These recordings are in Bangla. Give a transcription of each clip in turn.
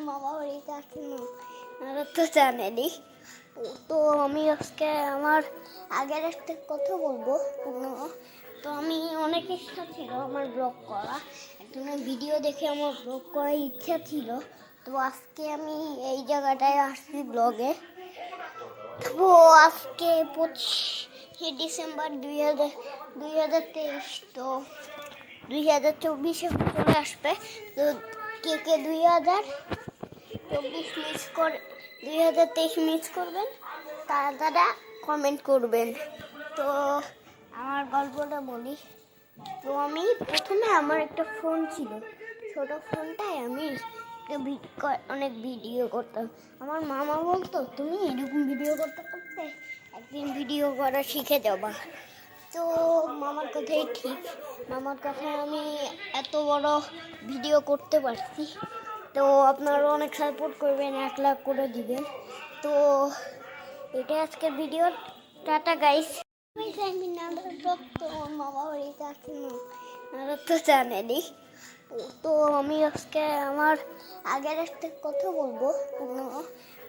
মামা বাড়িতে আছে না তো জানেনি। তো আমি আজকে আমার আগের একটা কথা বলবো। তো আমি অনেক ইচ্ছা ছিল আমার ব্লগ করা, একজনের ভিডিও দেখে আমার ব্লগ করার ইচ্ছা ছিল। তো আজকে আমি এই জায়গাটায় আসছি ব্লগে। তো আজকে 25 ডিসেম্বর 2023। তো 2024 চলে আসবে। তো কে 2024 মিস করে 2023 মিস করবেন তারা কমেন্ট করবেন। তো আমার গল্পটা বলি। তো আমি প্রথমে আমার একটা ফোন ছিল, ছোট ফোনটায় আমি অনেক ভিডিও করতাম। আমার মামা বলতো, তুমি এরকম ভিডিও করতে করতে একদিন ভিডিও করা শিখে যাবা। তো মামার কথাই ঠিক, মামার কথায় আমি এত বড় ভিডিও করতে পারছি। তো আপনারা অনেক সাপোর্ট করবেন, 1 লাখ করে দিবেন। তো এটা আজকে ভিডিও। Tata guys. মামা বাড়িতে আছে না তো জানেনি। তো আমি আজকে আমার আগের একটা কথা বলবো।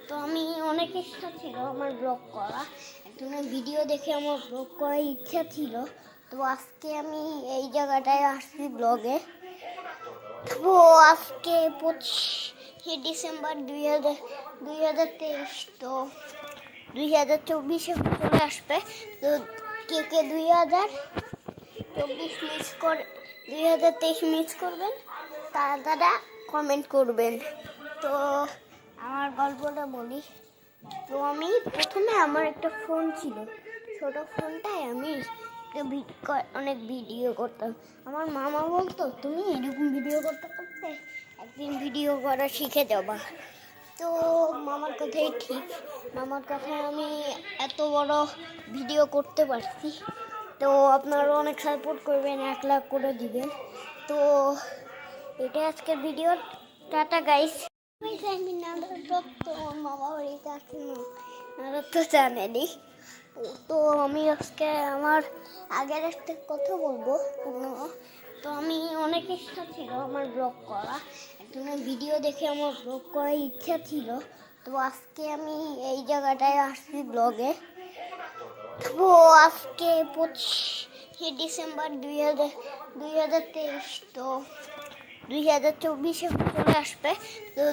তো আমি অনেক ইচ্ছা ছিল আমার ব্লগ করা, একজনের ভিডিও দেখে আমার ব্লগ করার ইচ্ছা ছিল। তো আজকে আমি এই জায়গাটায় আসছি ব্লগে। তো আজকে 25 ডিসেম্বর 2023। তো 2024 চলে আসবে। তো কে 2024 মিস করে 2023 মিস করবেন তারা কমেন্ট করবেন। তো আমার গল্পটা বলি। তো আমি প্রথমে আমার একটা ফোন ছিল, ছোট ফোনটায় আমি অনেক ভিডিও করতাম। আমার মামা বলতো, তুমি এরকম ভিডিও করতে করতে একদিন ভিডিও করা শিখে যাবা। তো মামার কথাই ঠিক, মামার কথায় আমি এত বড় ভিডিও করতে পারছি। তো আপনারা অনেক সাপোর্ট করবেন, 1 লাখ করে দিবেন। তো এটা আজকে ভিডিও। Tata guys. মামা বাড়িতে আছে না তো জানেনি। তো আমি আজকে আমার আগের একটা কথা বলবো। তো আমি অনেক ইচ্ছা ছিল আমার ব্লগ করা, একজনের ভিডিও দেখে আমার ব্লগ করার ইচ্ছা ছিল। তো আজকে আমি এই জায়গাটায় আসছি ব্লগে। তো আজকে 25 ডিসেম্বর 2023। তো 2024 চলে আসবে। তো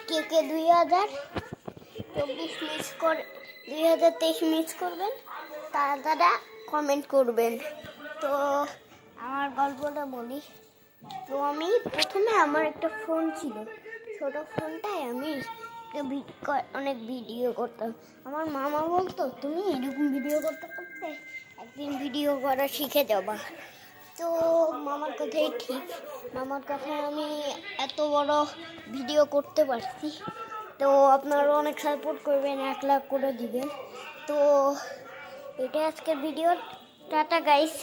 কে 2024 মিস করে 2023 মিস করবেন তারা কমেন্ট করবেন। তো আমার গল্পটা বলি। তো আমি প্রথমে আমার একটা ফোন ছিল, ছোট ফোনটায় আমি অনেক ভিডিও করতাম। আমার মামা বলতো, তুমি এরকম ভিডিও করতে করতে একদিন ভিডিও করা শিখে যাবা। তো মামার কথাই ঠিক, মামার কথায় আমি এত বড় ভিডিও করতে পারছি। তো আপনারা অনেক সাপোর্ট করবেন, 1 লাখ করে দিবেন। তো এটা আজকে ভিডিও। Tata guys.